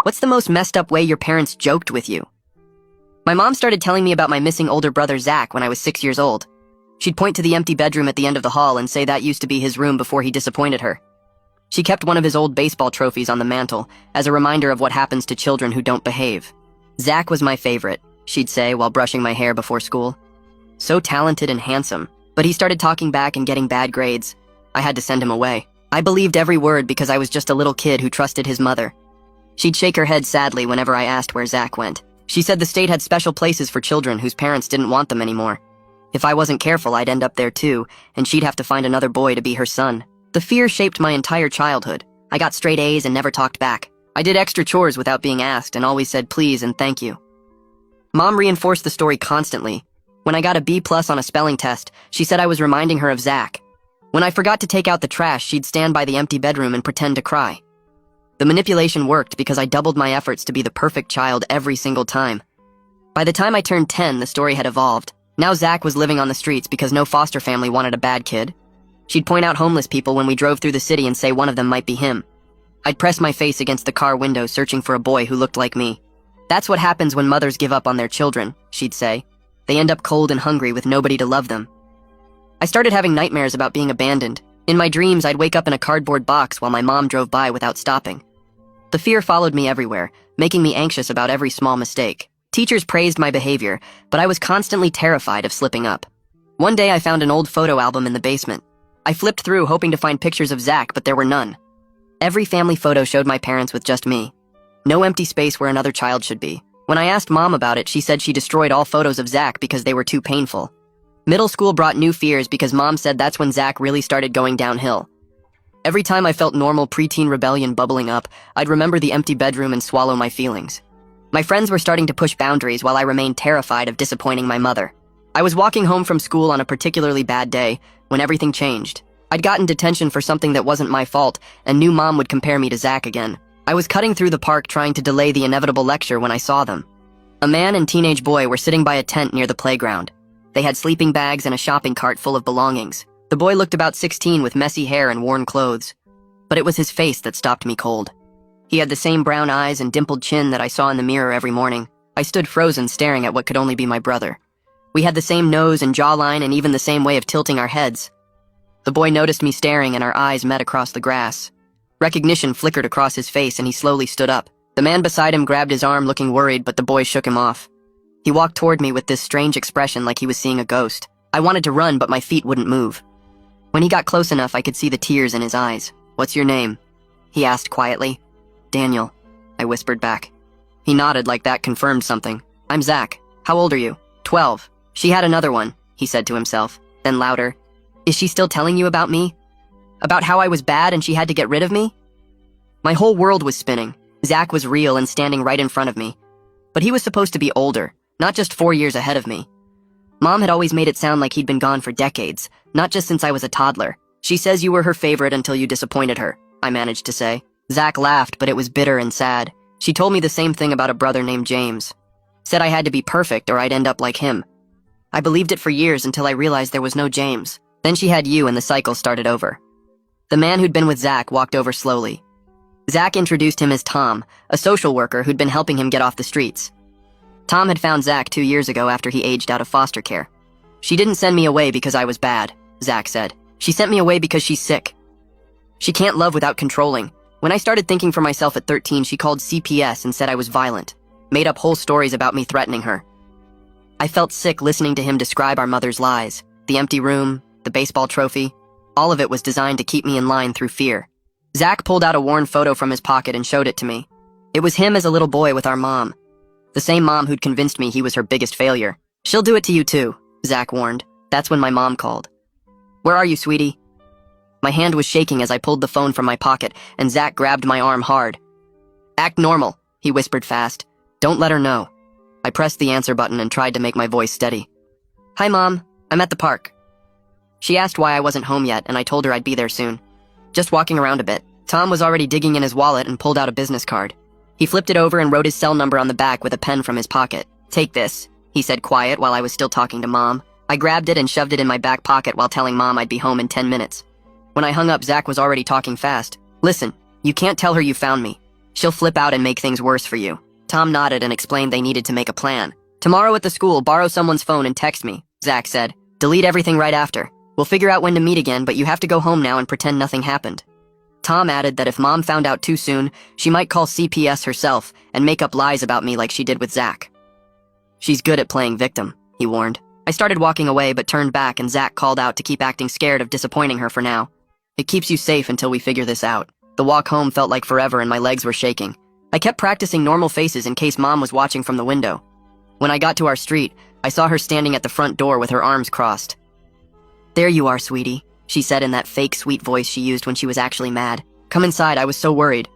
What's the most messed up way your parents joked with you? My mom started telling me about my missing older brother Zach when I was 6 years old. She'd point to the empty bedroom at the end of the hall and say that used to be his room before he disappointed her. She kept one of his old baseball trophies on the mantle as a reminder of what happens to children who don't behave. Zach was my favorite, she'd say while brushing my hair before school. So talented and handsome, but he started talking back and getting bad grades. I had to send him away. I believed every word because I was just a little kid who trusted his mother. She'd shake her head sadly whenever I asked where Zach went. She said the state had special places for children whose parents didn't want them anymore. If I wasn't careful, I'd end up there too, and she'd have to find another boy to be her son. The fear shaped my entire childhood. I got straight A's and never talked back. I did extra chores without being asked and always said please and thank you. Mom reinforced the story constantly. When I got a B+ on a spelling test, she said I was reminding her of Zach. When I forgot to take out the trash, she'd stand by the empty bedroom and pretend to cry. The manipulation worked because I doubled my efforts to be the perfect child every single time. By the time I turned 10, the story had evolved. Now Zach was living on the streets because no foster family wanted a bad kid. She'd point out homeless people when we drove through the city and say one of them might be him. I'd press my face against the car window searching for a boy who looked like me. That's what happens when mothers give up on their children, she'd say. They end up cold and hungry with nobody to love them. I started having nightmares about being abandoned. In my dreams, I'd wake up in a cardboard box while my mom drove by without stopping. The fear followed me everywhere, making me anxious about every small mistake. Teachers praised my behavior, but I was constantly terrified of slipping up. One day I found an old photo album in the basement. I flipped through hoping to find pictures of Zach, but there were none. Every family photo showed my parents with just me. No empty space where another child should be. When I asked Mom about it, she said she destroyed all photos of Zach because they were too painful. Middle school brought new fears because Mom said that's when Zach really started going downhill. Every time I felt normal preteen rebellion bubbling up, I'd remember the empty bedroom and swallow my feelings. My friends were starting to push boundaries while I remained terrified of disappointing my mother. I was walking home from school on a particularly bad day when everything changed. I'd gotten detention for something that wasn't my fault and knew Mom would compare me to Zach again. I was cutting through the park trying to delay the inevitable lecture when I saw them. A man and teenage boy were sitting by a tent near the playground. They had sleeping bags and a shopping cart full of belongings. The boy looked about 16 with messy hair and worn clothes. But it was his face that stopped me cold. He had the same brown eyes and dimpled chin that I saw in the mirror every morning. I stood frozen, staring at what could only be my brother. We had the same nose and jawline and even the same way of tilting our heads. The boy noticed me staring and our eyes met across the grass. Recognition flickered across his face and he slowly stood up. The man beside him grabbed his arm looking worried, but the boy shook him off. He walked toward me with this strange expression like he was seeing a ghost. I wanted to run, but my feet wouldn't move. When he got close enough, I could see the tears in his eyes. "What's your name?" he asked quietly. "Daniel," I whispered back. He nodded like that confirmed something. "I'm Zach. How old are you?" 12. "She had another one," he said to himself. Then louder, "Is she still telling you about me? About how I was bad and she had to get rid of me?" My whole world was spinning. Zach was real and standing right in front of me. But he was supposed to be older, not just 4 years ahead of me. Mom had always made it sound like he'd been gone for decades, not just since I was a toddler. "She says you were her favorite until you disappointed her," I managed to say. Zach laughed, but it was bitter and sad. "She told me the same thing about a brother named James. Said I had to be perfect or I'd end up like him. I believed it for years until I realized there was no James. Then she had you and the cycle started over." The man who'd been with Zach walked over slowly. Zach introduced him as Tom, a social worker who'd been helping him get off the streets. Tom had found Zach 2 years ago after he aged out of foster care. "She didn't send me away because I was bad," Zach said. "She sent me away because she's sick. She can't love without controlling. When I started thinking for myself at 13, she called CPS and said I was violent, made up whole stories about me threatening her." I felt sick listening to him describe our mother's lies. The empty room, the baseball trophy, all of it was designed to keep me in line through fear. Zach pulled out a worn photo from his pocket and showed it to me. It was him as a little boy with our mom. The same mom who'd convinced me he was her biggest failure. "She'll do it to you too," Zach warned. That's when my mom called. "Where are you, sweetie?" My hand was shaking as I pulled the phone from my pocket, and Zach grabbed my arm hard. "Act normal," he whispered fast. "Don't let her know." I pressed the answer button and tried to make my voice steady. "Hi, Mom. I'm at the park." She asked why I wasn't home yet, and I told her I'd be there soon. "Just walking around a bit." Tom was already digging in his wallet and pulled out a business card. He flipped it over and wrote his cell number on the back with a pen from his pocket. "Take this," he said quiet while I was still talking to Mom. I grabbed it and shoved it in my back pocket while telling Mom I'd be home in 10 minutes. When I hung up, Zach was already talking fast. "Listen, you can't tell her you found me. She'll flip out and make things worse for you. Tom nodded and explained they needed to make a plan. Tomorrow at the school, borrow someone's phone and text me, Zach said. Delete everything right after. We'll figure out when to meet again, but you have to go home now and pretend nothing happened. Tom added that if Mom found out too soon, she might call CPS herself and make up lies about me like she did with Zach. She's good at playing victim, he warned. I started walking away but turned back and Zach called out to keep acting scared of disappointing her for now. It keeps you safe until we figure this out. The walk home felt like forever and my legs were shaking. I kept practicing normal faces in case Mom was watching from the window. When I got to our street, I saw her standing at the front door with her arms crossed. "There you are, sweetie," she said in that fake sweet voice she used when she was actually mad. "Come inside, I was so worried."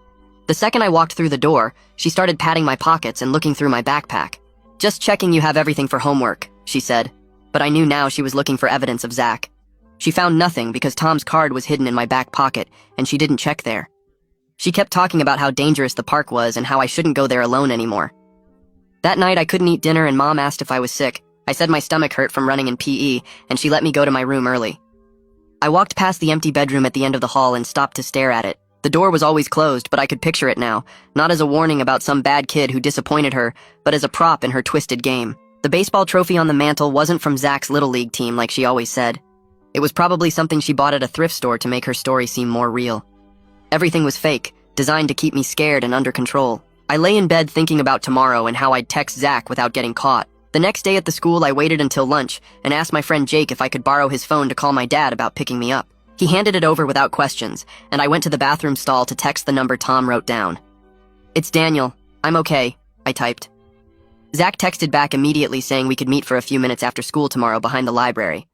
The second I walked through the door, she started patting my pockets and looking through my backpack. "Just checking you have everything for homework," she said. But I knew now she was looking for evidence of Zach. She found nothing because Tom's card was hidden in my back pocket, and she didn't check there. She kept talking about how dangerous the park was and how I shouldn't go there alone anymore. That night I couldn't eat dinner and Mom asked if I was sick. I said my stomach hurt from running in PE, and she let me go to my room early. I walked past the empty bedroom at the end of the hall and stopped to stare at it. The door was always closed, but I could picture it now, not as a warning about some bad kid who disappointed her, but as a prop in her twisted game. The baseball trophy on the mantle wasn't from Zach's Little League team like she always said. It was probably something she bought at a thrift store to make her story seem more real. Everything was fake, designed to keep me scared and under control. I lay in bed thinking about tomorrow and how I'd text Zach without getting caught. The next day at the school, I waited until lunch and asked my friend Jake if I could borrow his phone to call my dad about picking me up. He handed it over without questions, and I went to the bathroom stall to text the number Tom wrote down. "It's Daniel. I'm okay," I typed. Zach texted back immediately saying we could meet for a few minutes after school tomorrow behind the library.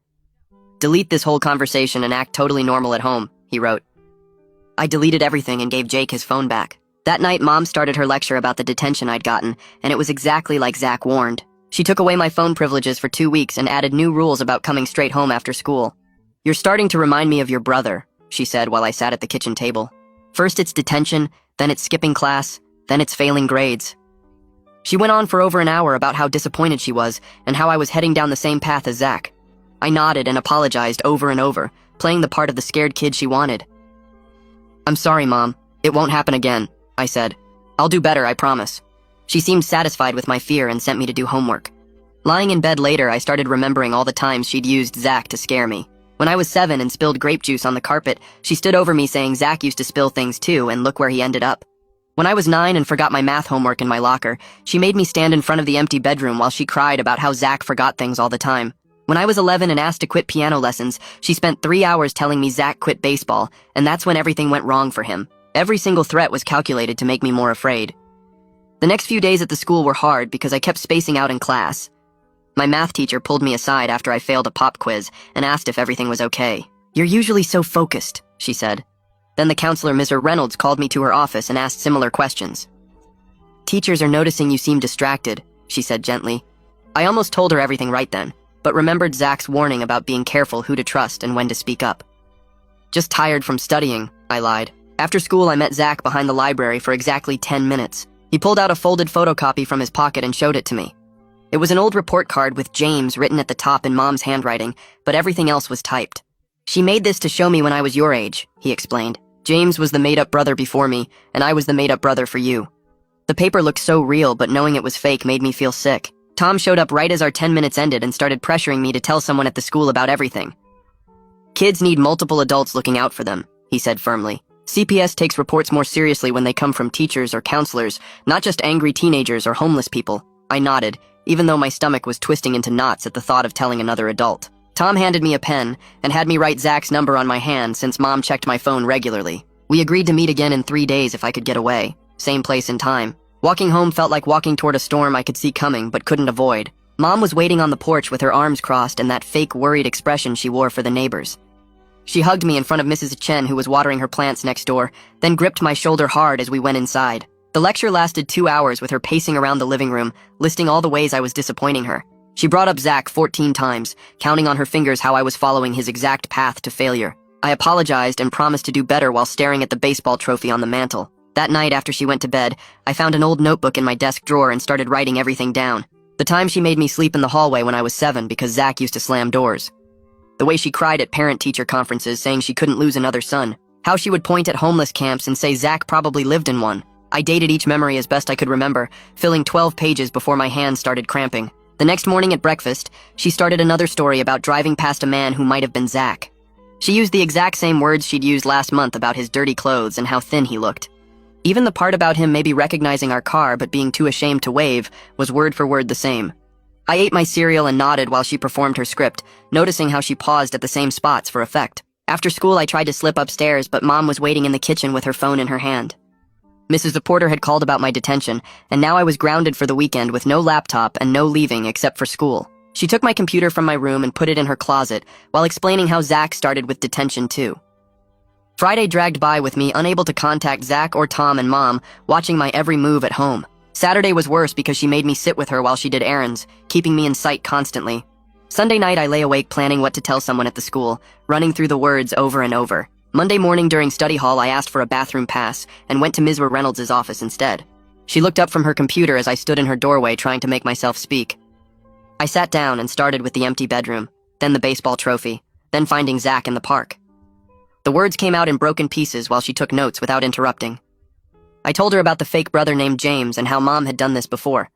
"Delete this whole conversation and act totally normal at home," he wrote. I deleted everything and gave Jake his phone back. That night, Mom started her lecture about the detention I'd gotten, and it was exactly like Zach warned. She took away my phone privileges for 2 weeks and added new rules about coming straight home after school. "You're starting to remind me of your brother," she said while I sat at the kitchen table. "First it's detention, then it's skipping class, then it's failing grades." She went on for over an hour about how disappointed she was and how I was heading down the same path as Zach. I nodded and apologized over and over, playing the part of the scared kid she wanted. "I'm sorry, Mom. It won't happen again," I said. "I'll do better, I promise." She seemed satisfied with my fear and sent me to do homework. Lying in bed later, I started remembering all the times she'd used Zach to scare me. When I was 7 and spilled grape juice on the carpet, she stood over me saying Zach used to spill things too, and look where he ended up. When I was 9 and forgot my math homework in my locker, she made me stand in front of the empty bedroom while she cried about how Zach forgot things all the time. When I was 11 and asked to quit piano lessons, she spent 3 hours telling me Zach quit baseball, and that's when everything went wrong for him. Every single threat was calculated to make me more afraid. The next few days at the school were hard because I kept spacing out in class. My math teacher pulled me aside after I failed a pop quiz and asked if everything was okay. "You're usually so focused," she said. Then the counselor, Mr. Reynolds, called me to her office and asked similar questions. "Teachers are noticing you seem distracted," she said gently. I almost told her everything right then, but remembered Zach's warning about being careful who to trust and when to speak up. "Just tired from studying," I lied. After school, I met Zach behind the library for exactly 10 minutes. He pulled out a folded photocopy from his pocket and showed it to me. It was an old report card with James written at the top in Mom's handwriting, but everything else was typed. "She made this to show me when I was your age," he explained. "James was the made-up brother before me, and I was the made-up brother for you." The paper looked so real, but knowing it was fake made me feel sick. Tom showed up right as our 10 minutes ended and started pressuring me to tell someone at the school about everything. "Kids need multiple adults looking out for them," he said firmly. "CPS takes reports more seriously when they come from teachers or counselors, not just angry teenagers or homeless people." I nodded, even though my stomach was twisting into knots at the thought of telling another adult. Tom handed me a pen and had me write Zach's number on my hand since Mom checked my phone regularly. We agreed to meet again in 3 days if I could get away. Same place and time. Walking home felt like walking toward a storm I could see coming but couldn't avoid. Mom was waiting on the porch with her arms crossed and that fake worried expression she wore for the neighbors. She hugged me in front of Mrs. Chen, who was watering her plants next door, then gripped my shoulder hard as we went inside. The lecture lasted 2 hours with her pacing around the living room, listing all the ways I was disappointing her. She brought up Zach 14 times, counting on her fingers how I was following his exact path to failure. I apologized and promised to do better while staring at the baseball trophy on the mantle. That night, after she went to bed, I found an old notebook in my desk drawer and started writing everything down. The time she made me sleep in the hallway when I was 7 because Zach used to slam doors. The way she cried at parent-teacher conferences saying she couldn't lose another son. How she would point at homeless camps and say Zach probably lived in one. I dated each memory as best I could remember, filling 12 pages before my hands started cramping. The next morning at breakfast, she started another story about driving past a man who might have been Zach. She used the exact same words she'd used last month about his dirty clothes and how thin he looked. Even the part about him maybe recognizing our car but being too ashamed to wave was word for word the same. I ate my cereal and nodded while she performed her script, noticing how she paused at the same spots for effect. After school, I tried to slip upstairs, but Mom was waiting in the kitchen with her phone in her hand. Mrs. Porter had called about my detention, and now I was grounded for the weekend with no laptop and no leaving except for school. She took my computer from my room and put it in her closet, while explaining how Zach started with detention too. Friday dragged by with me unable to contact Zach or Tom and Mom, watching my every move at home. Saturday was worse because she made me sit with her while she did errands, keeping me in sight constantly. Sunday night I lay awake planning what to tell someone at the school, running through the words over and over. Monday morning during study hall I asked for a bathroom pass and went to Ms. Reynolds' office instead. She looked up from her computer as I stood in her doorway trying to make myself speak. I sat down and started with the empty bedroom, then the baseball trophy, then finding Zach in the park. The words came out in broken pieces while she took notes without interrupting. I told her about the fake brother named James and how Mom had done this before.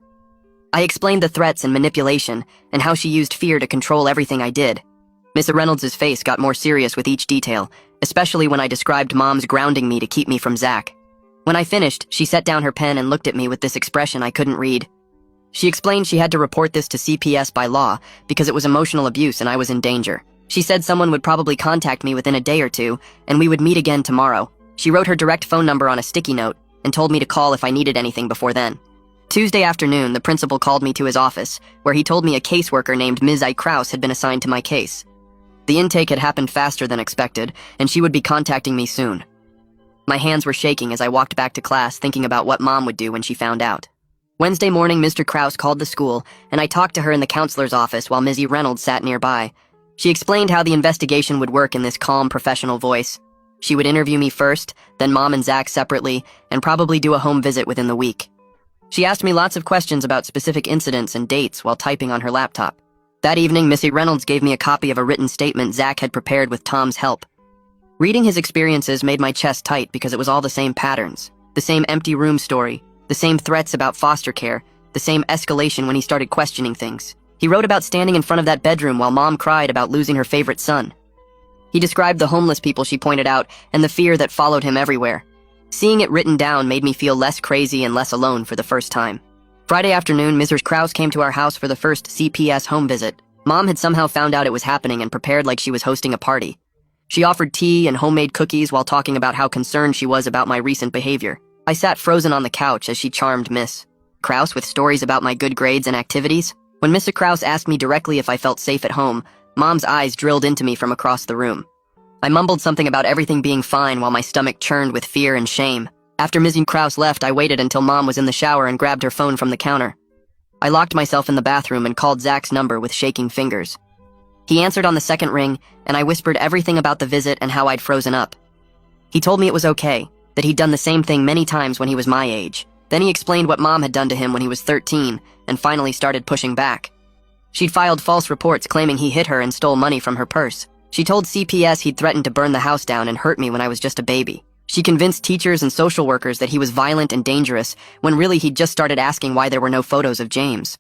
I explained the threats and manipulation and how she used fear to control everything I did. Miss Reynolds' face got more serious with each detail, especially when I described Mom's grounding me to keep me from Zach. When I finished, she set down her pen and looked at me with this expression I couldn't read. She explained she had to report this to CPS by law because it was emotional abuse and I was in danger. She said someone would probably contact me within a day or two, and we would meet again tomorrow. She wrote her direct phone number on a sticky note and told me to call if I needed anything before then. Tuesday afternoon, the principal called me to his office, where he told me a caseworker named Ms. I. Kraus had been assigned to my case. The intake had happened faster than expected, and she would be contacting me soon. My hands were shaking as I walked back to class thinking about what Mom would do when she found out. Wednesday morning, Mr. Kraus called the school, and I talked to her in the counselor's office while Ms. Reynolds sat nearby. She explained how the investigation would work in this calm, professional voice. She would interview me first, then Mom and Zach separately, and probably do a home visit within the week. She asked me lots of questions about specific incidents and dates while typing on her laptop. That evening, Missy Reynolds gave me a copy of a written statement Zach had prepared with Tom's help. Reading his experiences made my chest tight because it was all the same patterns, the same empty room story, the same threats about foster care, the same escalation when he started questioning things. He wrote about standing in front of that bedroom while Mom cried about losing her favorite son. He described the homeless people she pointed out and the fear that followed him everywhere. Seeing it written down made me feel less crazy and less alone for the first time. Friday afternoon, Mrs. Kraus came to our house for the first CPS home visit. Mom had somehow found out it was happening and prepared like she was hosting a party. She offered tea and homemade cookies while talking about how concerned she was about my recent behavior. I sat frozen on the couch as she charmed Miss Kraus with stories about my good grades and activities. When Mrs. Kraus asked me directly if I felt safe at home, Mom's eyes drilled into me from across the room. I mumbled something about everything being fine while my stomach churned with fear and shame. After Mrs. Kraus left, I waited until Mom was in the shower and grabbed her phone from the counter. I locked myself in the bathroom and called Zach's number with shaking fingers. He answered on the second ring, and I whispered everything about the visit and how I'd frozen up. He told me it was okay, that he'd done the same thing many times when he was my age. Then he explained what Mom had done to him when he was 13, and finally started pushing back. She'd filed false reports claiming he hit her and stole money from her purse. She told CPS he'd threatened to burn the house down and hurt me when I was just a baby. She convinced teachers and social workers that he was violent and dangerous, when really he'd just started asking why there were no photos of James.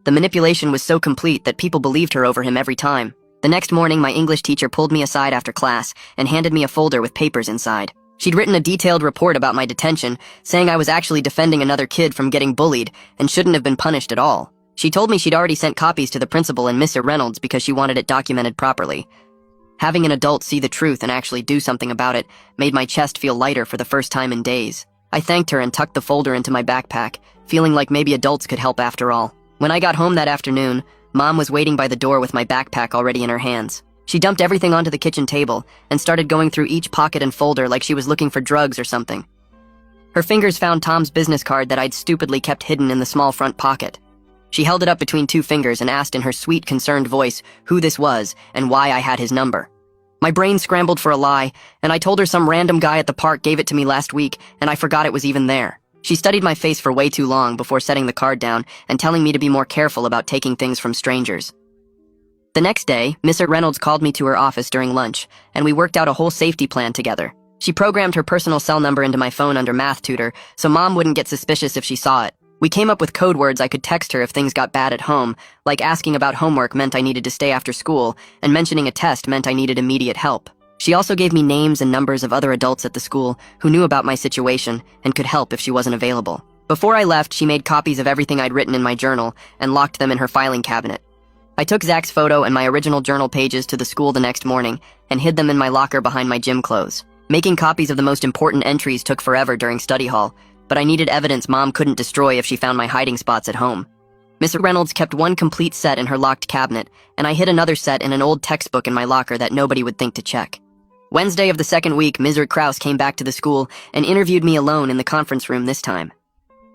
The manipulation was so complete that people believed her over him every time. The next morning, my English teacher pulled me aside after class and handed me a folder with papers inside. She'd written a detailed report about my detention, saying I was actually defending another kid from getting bullied and shouldn't have been punished at all. She told me she'd already sent copies to the principal and Miss Reynolds because she wanted it documented properly. Having an adult see the truth and actually do something about it made my chest feel lighter for the first time in days. I thanked her and tucked the folder into my backpack, feeling like maybe adults could help after all. When I got home that afternoon, Mom was waiting by the door with my backpack already in her hands. She dumped everything onto the kitchen table and started going through each pocket and folder like she was looking for drugs or something. Her fingers found Tom's business card that I'd stupidly kept hidden in the small front pocket. She held it up between two fingers and asked in her sweet, concerned voice who this was and why I had his number. My brain scrambled for a lie, and I told her some random guy at the park gave it to me last week, and I forgot it was even there. She studied my face for way too long before setting the card down and telling me to be more careful about taking things from strangers. The next day, Miss Reynolds called me to her office during lunch, and we worked out a whole safety plan together. She programmed her personal cell number into my phone under Math Tutor, so Mom wouldn't get suspicious if she saw it. We came up with code words I could text her if things got bad at home, like asking about homework meant I needed to stay after school, and mentioning a test meant I needed immediate help. She also gave me names and numbers of other adults at the school who knew about my situation and could help if she wasn't available. Before I left, she made copies of everything I'd written in my journal and locked them in her filing cabinet. I took Zach's photo and my original journal pages to the school the next morning and hid them in my locker behind my gym clothes. Making copies of the most important entries took forever during study hall, but I needed evidence Mom couldn't destroy if she found my hiding spots at home. Miss Reynolds kept one complete set in her locked cabinet, and I hid another set in an old textbook in my locker that nobody would think to check. Wednesday of the second week, Ms. Krause came back to the school and interviewed me alone in the conference room this time.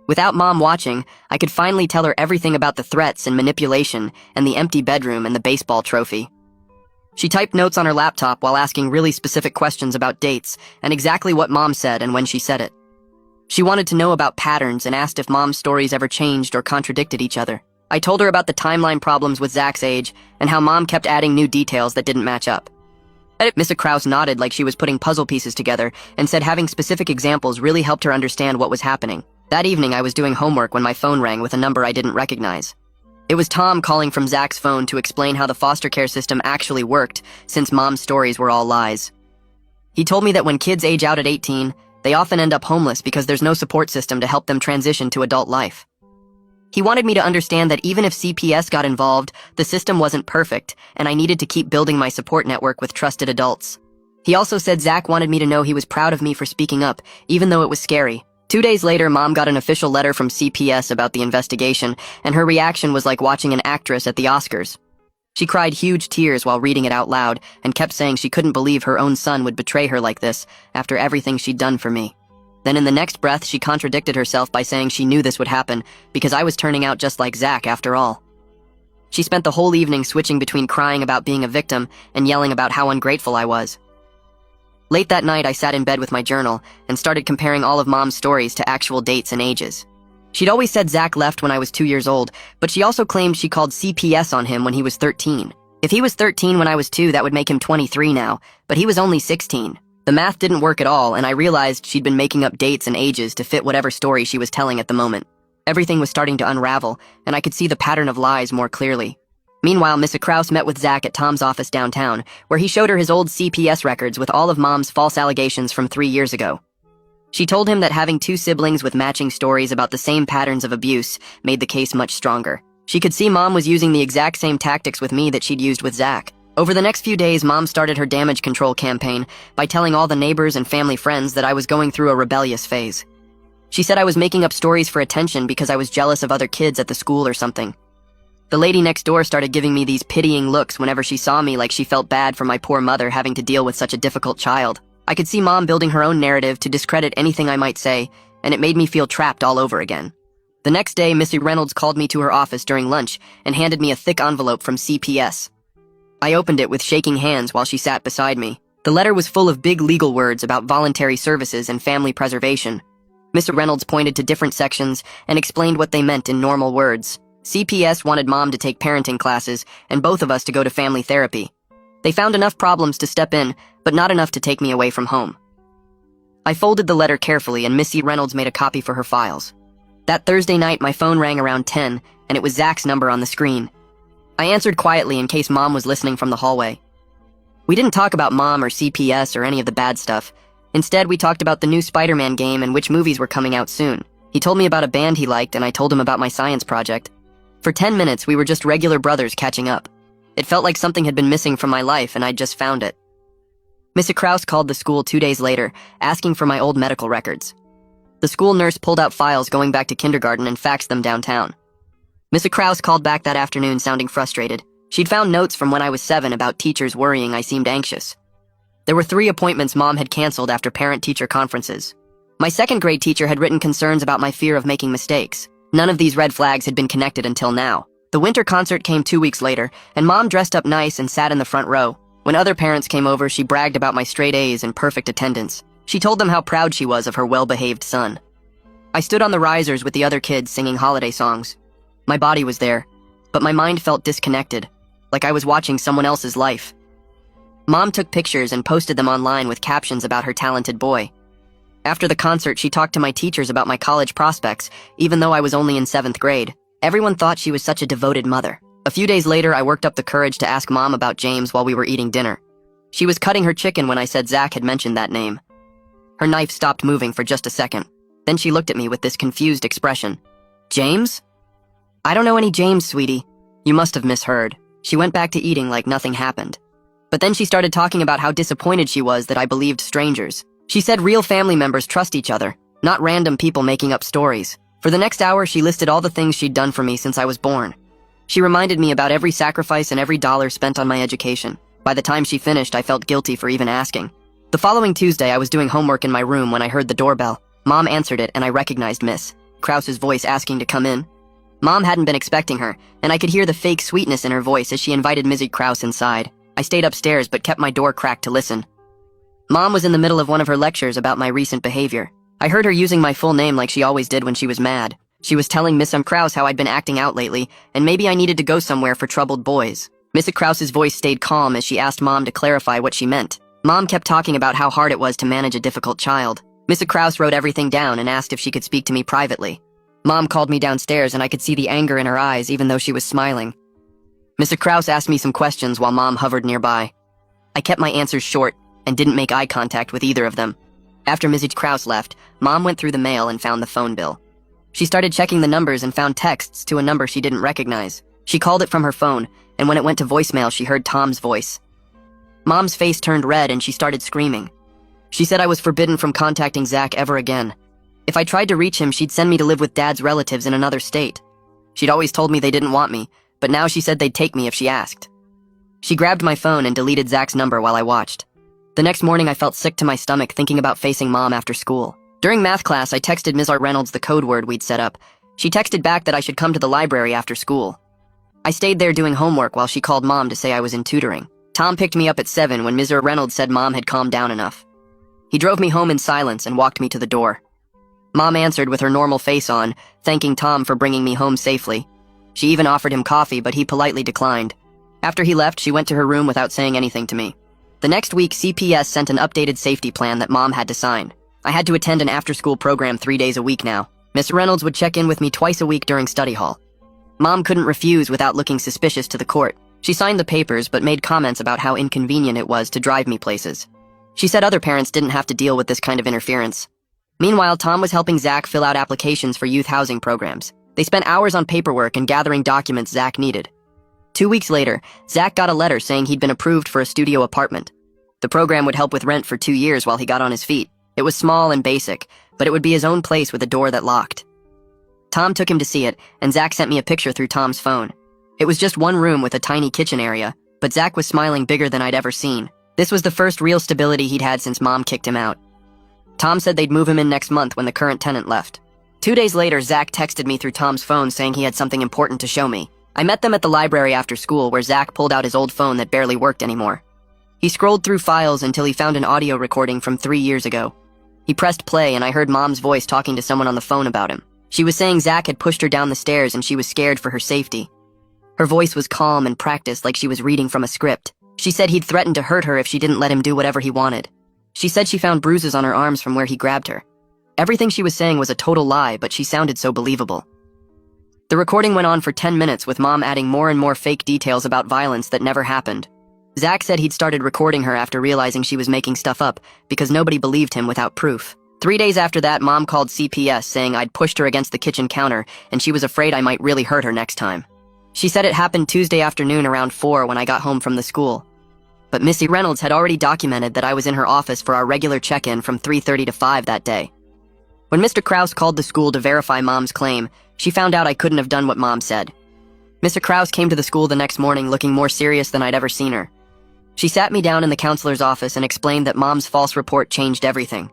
Without Mom watching, I could finally tell her everything about the threats and manipulation and the empty bedroom and the baseball trophy. She typed notes on her laptop while asking really specific questions about dates and exactly what Mom said and when she said it. She wanted to know about patterns and asked if Mom's stories ever changed or contradicted each other. I told her about the timeline problems with Zach's age and how Mom kept adding new details that didn't match up. Miss Krause nodded like she was putting puzzle pieces together and said having specific examples really helped her understand what was happening. That evening, I was doing homework when my phone rang with a number I didn't recognize. It was Tom calling from Zach's phone to explain how the foster care system actually worked, since Mom's stories were all lies. He told me that when kids age out at 18, they often end up homeless because there's no support system to help them transition to adult life. He wanted me to understand that even if CPS got involved, the system wasn't perfect, and I needed to keep building my support network with trusted adults. He also said Zach wanted me to know he was proud of me for speaking up, even though it was scary. 2 days later, Mom got an official letter from CPS about the investigation, and her reaction was like watching an actress at the Oscars. She cried huge tears while reading it out loud and kept saying she couldn't believe her own son would betray her like this after everything she'd done for me. Then in the next breath, she contradicted herself by saying she knew this would happen because I was turning out just like Zach after all. She spent the whole evening switching between crying about being a victim and yelling about how ungrateful I was. Late that night, I sat in bed with my journal and started comparing all of Mom's stories to actual dates and ages. She'd always said Zach left when I was 2 years old, but she also claimed she called CPS on him when he was 13. If he was 13 when I was 2, that would make him 23 now, but he was only 16. The math didn't work at all, and I realized she'd been making up dates and ages to fit whatever story she was telling at the moment. Everything was starting to unravel, and I could see the pattern of lies more clearly. Meanwhile, Miss Krause met with Zach at Tom's office downtown, where he showed her his old CPS records with all of Mom's false allegations from 3 years ago. She told him that having 2 siblings with matching stories about the same patterns of abuse made the case much stronger. She could see Mom was using the exact same tactics with me that she'd used with Zach. Over the next few days, Mom started her damage control campaign by telling all the neighbors and family friends that I was going through a rebellious phase. She said I was making up stories for attention because I was jealous of other kids at the school or something. The lady next door started giving me these pitying looks whenever she saw me, like she felt bad for my poor mother having to deal with such a difficult child. I could see Mom building her own narrative to discredit anything I might say, and it made me feel trapped all over again. The next day, Missy Reynolds called me to her office during lunch and handed me a thick envelope from CPS. I opened it with shaking hands while she sat beside me. The letter was full of big legal words about voluntary services and family preservation. Miss Reynolds pointed to different sections and explained what they meant in normal words. CPS wanted Mom to take parenting classes and both of us to go to family therapy. They found enough problems to step in, but not enough to take me away from home. I folded the letter carefully and Missy Reynolds made a copy for her files. That Thursday night, my phone rang around 10, and it was Zach's number on the screen. I answered quietly in case Mom was listening from the hallway. We didn't talk about Mom or CPS or any of the bad stuff. Instead, we talked about the new Spider-Man game and which movies were coming out soon. He told me about a band he liked, and I told him about my science project. For 10 minutes, we were just regular brothers catching up. It felt like something had been missing from my life, and I'd just found it. Mrs. Krause called the school 2 days later, asking for my old medical records. The school nurse pulled out files going back to kindergarten and faxed them downtown. Mrs. Krause called back that afternoon sounding frustrated. She'd found notes from when I was 7 about teachers worrying I seemed anxious. There were 3 appointments Mom had canceled after parent-teacher conferences. My second grade teacher had written concerns about my fear of making mistakes. None of these red flags had been connected until now. The winter concert came 2 weeks later, and Mom dressed up nice and sat in the front row. When other parents came over, she bragged about my straight A's and perfect attendance. She told them how proud she was of her well-behaved son. I stood on the risers with the other kids singing holiday songs. My body was there, but my mind felt disconnected, like I was watching someone else's life. Mom took pictures and posted them online with captions about her talented boy. After the concert, she talked to my teachers about my college prospects, even though I was only in 7th grade. Everyone thought she was such a devoted mother. A few days later, I worked up the courage to ask Mom about James while we were eating dinner. She was cutting her chicken when I said Zach had mentioned that name. Her knife stopped moving for just a second. Then she looked at me with this confused expression. James? I don't know any James, sweetie. You must have misheard. She went back to eating like nothing happened. But then she started talking about how disappointed she was that I believed strangers. She said real family members trust each other, not random people making up stories. For the next hour, she listed all the things she'd done for me since I was born. She reminded me about every sacrifice and every dollar spent on my education. By the time she finished, I felt guilty for even asking. The following Tuesday, I was doing homework in my room when I heard the doorbell. Mom answered it, and I recognized Miss Krause's voice asking to come in. Mom hadn't been expecting her, and I could hear the fake sweetness in her voice as she invited Mrs. Krause inside. I stayed upstairs but kept my door cracked to listen. Mom was in the middle of one of her lectures about my recent behavior. I heard her using my full name like she always did when she was mad. She was telling Miss Krause how I'd been acting out lately, and maybe I needed to go somewhere for troubled boys. Miss Krause's voice stayed calm as she asked Mom to clarify what she meant. Mom kept talking about how hard it was to manage a difficult child. Miss Krause wrote everything down and asked if she could speak to me privately. Mom called me downstairs and I could see the anger in her eyes even though she was smiling. Miss Krause asked me some questions while Mom hovered nearby. I kept my answers short and didn't make eye contact with either of them. After Mrs. Krause left, Mom went through the mail and found the phone bill. She started checking the numbers and found texts to a number she didn't recognize. She called it from her phone, and when it went to voicemail, she heard Tom's voice. Mom's face turned red and she started screaming. She said I was forbidden from contacting Zach ever again. If I tried to reach him, she'd send me to live with Dad's relatives in another state. She'd always told me they didn't want me, but now she said they'd take me if she asked. She grabbed my phone and deleted Zach's number while I watched. The next morning, I felt sick to my stomach thinking about facing Mom after school. During math class, I texted Ms. Art Reynolds the code word we'd set up. She texted back that I should come to the library after school. I stayed there doing homework while she called Mom to say I was in tutoring. Tom picked me up at 7 when Ms. Art Reynolds said Mom had calmed down enough. He drove me home in silence and walked me to the door. Mom answered with her normal face on, thanking Tom for bringing me home safely. She even offered him coffee, but he politely declined. After he left, she went to her room without saying anything to me. The next week, CPS sent an updated safety plan that Mom had to sign. I had to attend an after-school program 3 days a week now. Miss Reynolds would check in with me twice a week during study hall. Mom couldn't refuse without looking suspicious to the court. She signed the papers but made comments about how inconvenient it was to drive me places. She said other parents didn't have to deal with this kind of interference. Meanwhile, Tom was helping Zach fill out applications for youth housing programs. They spent hours on paperwork and gathering documents Zach needed. 2 weeks later, Zach got a letter saying he'd been approved for a studio apartment. The program would help with rent for 2 years while he got on his feet. It was small and basic, but it would be his own place with a door that locked. Tom took him to see it, and Zach sent me a picture through Tom's phone. It was just one room with a tiny kitchen area, but Zach was smiling bigger than I'd ever seen. This was the first real stability he'd had since Mom kicked him out. Tom said they'd move him in next month when the current tenant left. 2 days later, Zach texted me through Tom's phone saying he had something important to show me. I met them at the library after school where Zach pulled out his old phone that barely worked anymore. He scrolled through files until he found an audio recording from 3 years ago. He pressed play and I heard Mom's voice talking to someone on the phone about him. She was saying Zach had pushed her down the stairs and she was scared for her safety. Her voice was calm and practiced like she was reading from a script. She said he'd threatened to hurt her if she didn't let him do whatever he wanted. She said she found bruises on her arms from where he grabbed her. Everything she was saying was a total lie, but she sounded so believable. The recording went on for 10 minutes with Mom adding more and more fake details about violence that never happened. Zach said he'd started recording her after realizing she was making stuff up because nobody believed him without proof. 3 days after that, Mom called CPS saying I'd pushed her against the kitchen counter and she was afraid I might really hurt her next time. She said it happened Tuesday afternoon around 4 when I got home from the school. But Missy Reynolds had already documented that I was in her office for our regular check-in from 3:30 to 5 that day. When Mr. Krause called the school to verify Mom's claim, she found out I couldn't have done what Mom said. Mr. Krause came to the school the next morning looking more serious than I'd ever seen her. She sat me down in the counselor's office and explained that Mom's false report changed everything.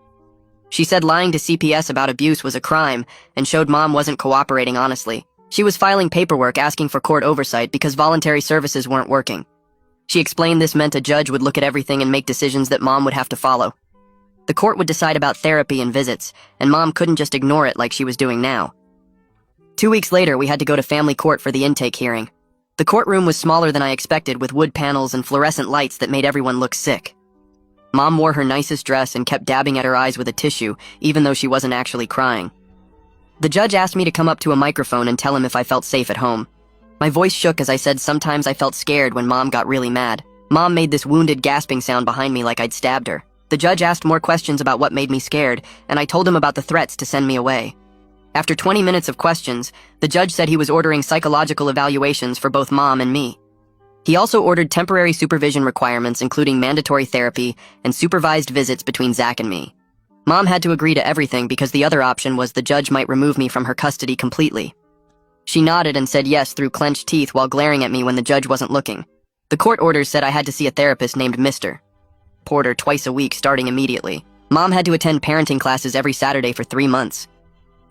She said lying to CPS about abuse was a crime and showed Mom wasn't cooperating honestly. She was filing paperwork asking for court oversight because voluntary services weren't working. She explained this meant a judge would look at everything and make decisions that Mom would have to follow. The court would decide about therapy and visits, and Mom couldn't just ignore it like she was doing now. 2 weeks later, we had to go to family court for the intake hearing. The courtroom was smaller than I expected, with wood panels and fluorescent lights that made everyone look sick. Mom wore her nicest dress and kept dabbing at her eyes with a tissue, even though she wasn't actually crying. The judge asked me to come up to a microphone and tell him if I felt safe at home. My voice shook as I said sometimes I felt scared when Mom got really mad. Mom made this wounded gasping sound behind me like I'd stabbed her. The judge asked more questions about what made me scared, and I told him about the threats to send me away. After 20 minutes of questions, the judge said he was ordering psychological evaluations for both Mom and me. He also ordered temporary supervision requirements, including mandatory therapy and supervised visits between Zach and me. Mom had to agree to everything because the other option was the judge might remove me from her custody completely. She nodded and said yes through clenched teeth while glaring at me when the judge wasn't looking. The court orders said I had to see a therapist named Mr. Porter twice a week starting immediately. Mom had to attend parenting classes every Saturday for 3 months.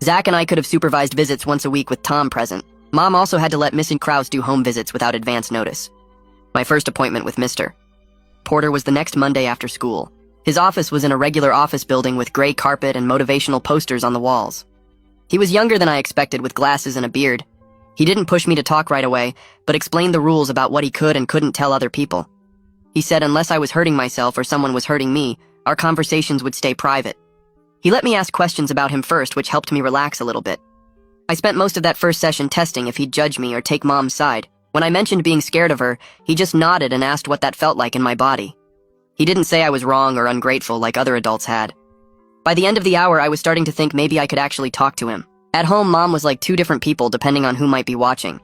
Zach and I could have supervised visits once a week with Tom present. Mom also had to let Mrs. Krause do home visits without advance notice. My first appointment with Mr. Porter was the next Monday after school. His office was in a regular office building with gray carpet and motivational posters on the walls. He was younger than I expected, with glasses and a beard. He didn't push me to talk right away, but explained the rules about what he could and couldn't tell other people. He said unless I was hurting myself or someone was hurting me, our conversations would stay private. He let me ask questions about him first, which helped me relax a little bit. I spent most of that first session testing if he'd judge me or take Mom's side. When I mentioned being scared of her, he just nodded and asked what that felt like in my body. He didn't say I was wrong or ungrateful like other adults had. By the end of the hour, I was starting to think maybe I could actually talk to him. At home, Mom was like 2 different people depending on who might be watching.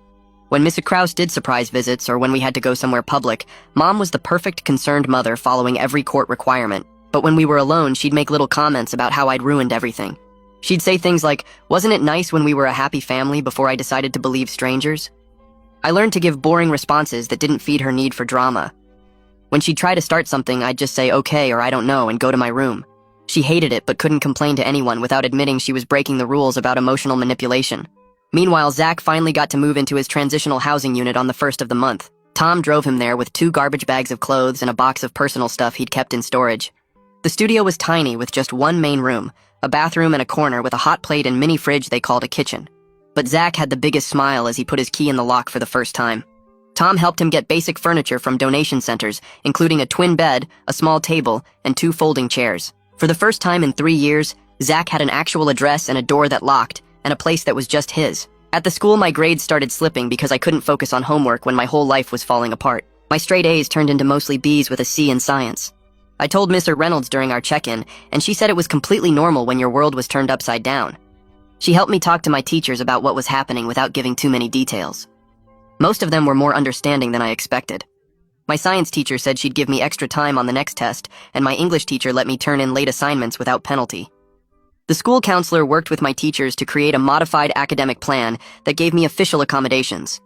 When Mrs. Krause did surprise visits or when we had to go somewhere public, Mom was the perfect concerned mother following every court requirement. But when we were alone, she'd make little comments about how I'd ruined everything. She'd say things like, "Wasn't it nice when we were a happy family before I decided to believe strangers?" I learned to give boring responses that didn't feed her need for drama. When she'd try to start something, I'd just say okay or I don't know and go to my room. She hated it but couldn't complain to anyone without admitting she was breaking the rules about emotional manipulation. Meanwhile, Zach finally got to move into his transitional housing unit on the 1st of the month. Tom drove him there with 2 garbage bags of clothes and a box of personal stuff he'd kept in storage. The studio was tiny with just one main room, a bathroom and a corner with a hot plate and mini fridge they called a kitchen. But Zach had the biggest smile as he put his key in the lock for the first time. Tom helped him get basic furniture from donation centers, including a twin bed, a small table, and 2 folding chairs. For the first time in 3 years, Zach had an actual address and a door that locked, and a place that was just his. At the school, my grades started slipping because I couldn't focus on homework when my whole life was falling apart. My straight A's turned into mostly B's with a C in science. I told Mr. Reynolds during our check-in, and she said it was completely normal when your world was turned upside down. She helped me talk to my teachers about what was happening without giving too many details. Most of them were more understanding than I expected. My science teacher said she'd give me extra time on the next test, and my English teacher let me turn in late assignments without penalty. The school counselor worked with my teachers to create a modified academic plan that gave me official accommodations.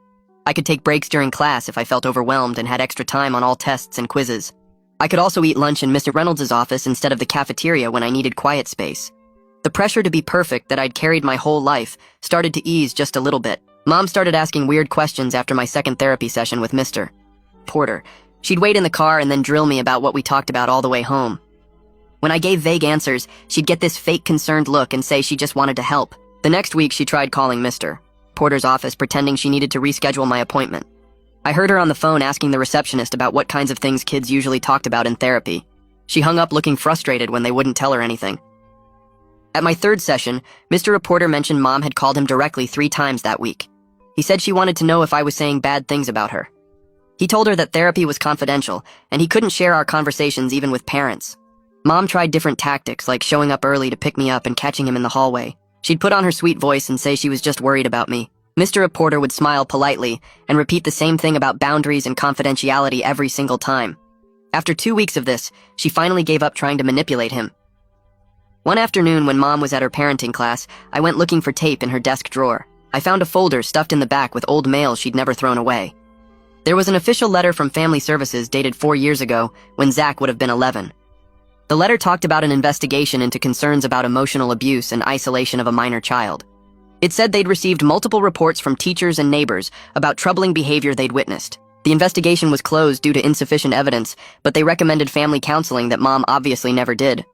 I could take breaks during class if I felt overwhelmed and had extra time on all tests and quizzes. I could also eat lunch in Mr. Reynolds' office instead of the cafeteria when I needed quiet space. The pressure to be perfect that I'd carried my whole life started to ease just a little bit. Mom started asking weird questions after my second therapy session with Mr. Porter. She'd wait in the car and then drill me about what we talked about all the way home. When I gave vague answers, she'd get this fake concerned look and say she just wanted to help. The next week, she tried calling Mr. Porter's office, pretending she needed to reschedule my appointment. I heard her on the phone asking the receptionist about what kinds of things kids usually talked about in therapy. She hung up looking frustrated when they wouldn't tell her anything. At my third session, Mr. Porter mentioned Mom had called him directly 3 times that week. He said she wanted to know if I was saying bad things about her. He told her that therapy was confidential, and he couldn't share our conversations even with parents. Mom tried different tactics, like showing up early to pick me up and catching him in the hallway. She'd put on her sweet voice and say she was just worried about me. Mr. Porter would smile politely and repeat the same thing about boundaries and confidentiality every single time. After 2 weeks of this, she finally gave up trying to manipulate him. One afternoon when Mom was at her parenting class, I went looking for tape in her desk drawer. I found a folder stuffed in the back with old mail she'd never thrown away. There was an official letter from Family Services dated 4 years ago when Zach would have been 11. The letter talked about an investigation into concerns about emotional abuse and isolation of a minor child. It said they'd received multiple reports from teachers and neighbors about troubling behavior they'd witnessed. The investigation was closed due to insufficient evidence, but they recommended family counseling that Mom obviously never did.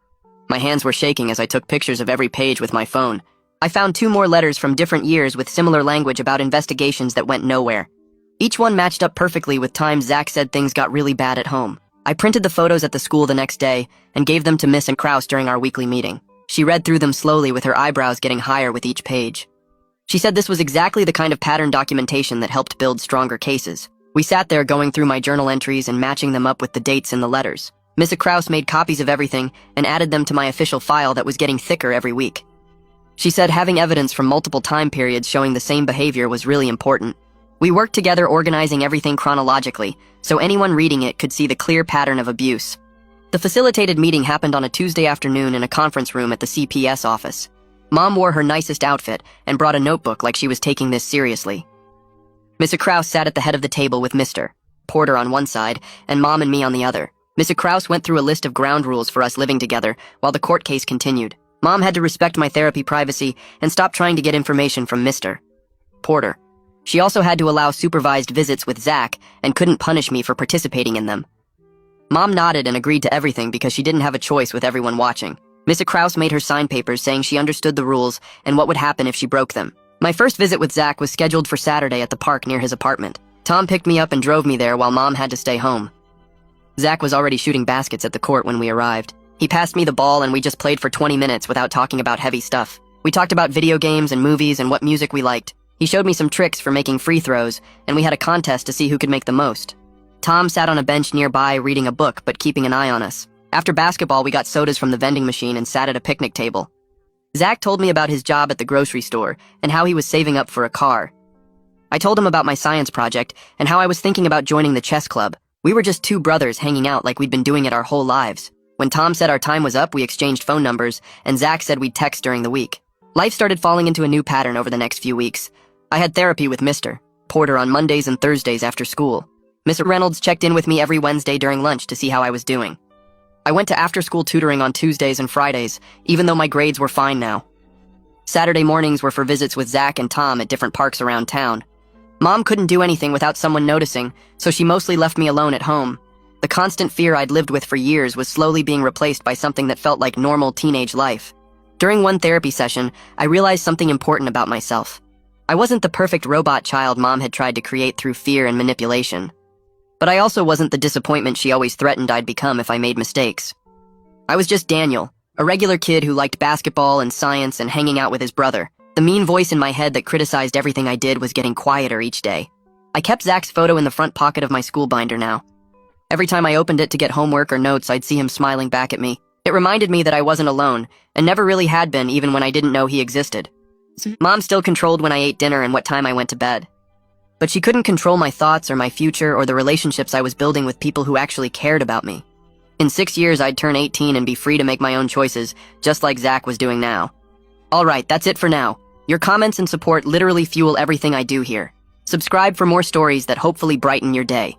My hands were shaking as I took pictures of every page with my phone. I found 2 more letters from different years with similar language about investigations that went nowhere. Each one matched up perfectly with times Zach said things got really bad at home. I printed the photos at the school the next day and gave them to Miss and Kraus during our weekly meeting. She read through them slowly with her eyebrows getting higher with each page. She said this was exactly the kind of pattern documentation that helped build stronger cases. We sat there going through my journal entries and matching them up with the dates in the letters. Miss Kraus made copies of everything and added them to my official file that was getting thicker every week. She said having evidence from multiple time periods showing the same behavior was really important. We worked together organizing everything chronologically, so anyone reading it could see the clear pattern of abuse. The facilitated meeting happened on a Tuesday afternoon in a conference room at the CPS office. Mom wore her nicest outfit and brought a notebook like she was taking this seriously. Mr. Kraus sat at the head of the table with Mr. Porter on one side and Mom and me on the other. Mr. Kraus went through a list of ground rules for us living together while the court case continued. Mom had to respect my therapy privacy and stop trying to get information from Mr. Porter. She also had to allow supervised visits with Zach and couldn't punish me for participating in them. Mom nodded and agreed to everything because she didn't have a choice with everyone watching. Mr. Kraus made her sign papers saying she understood the rules and what would happen if she broke them. My first visit with Zach was scheduled for Saturday at the park near his apartment. Tom picked me up and drove me there while Mom had to stay home. Zach was already shooting baskets at the court when we arrived. He passed me the ball and we just played for 20 minutes without talking about heavy stuff. We talked about video games and movies and what music we liked. He showed me some tricks for making free throws, and we had a contest to see who could make the most. Tom sat on a bench nearby reading a book but keeping an eye on us. After basketball, we got sodas from the vending machine and sat at a picnic table. Zach told me about his job at the grocery store and how he was saving up for a car. I told him about my science project and how I was thinking about joining the chess club. We were just two brothers hanging out like we'd been doing it our whole lives. When Tom said our time was up, we exchanged phone numbers, and Zach said we'd text during the week. Life started falling into a new pattern over the next few weeks. I had therapy with Mr. Porter on Mondays and Thursdays after school. Mr. Reynolds checked in with me every Wednesday during lunch to see how I was doing. I went to after-school tutoring on Tuesdays and Fridays, even though my grades were fine now. Saturday mornings were for visits with Zach and Tom at different parks around town. Mom couldn't do anything without someone noticing, so she mostly left me alone at home. The constant fear I'd lived with for years was slowly being replaced by something that felt like normal teenage life. During one therapy session, I realized something important about myself. I wasn't the perfect robot child Mom had tried to create through fear and manipulation. But I also wasn't the disappointment she always threatened I'd become if I made mistakes. I was just Daniel, a regular kid who liked basketball and science and hanging out with his brother. The mean voice in my head that criticized everything I did was getting quieter each day. I kept Zach's photo in the front pocket of my school binder now. Every time I opened it to get homework or notes, I'd see him smiling back at me. It reminded me that I wasn't alone, and never really had been even when I didn't know he existed. Mom still controlled when I ate dinner and what time I went to bed. But she couldn't control my thoughts or my future or the relationships I was building with people who actually cared about me. In 6 years, I'd turn 18 and be free to make my own choices, just like Zach was doing now. Alright, that's it for now. Your comments and support literally fuel everything I do here. Subscribe for more stories that hopefully brighten your day.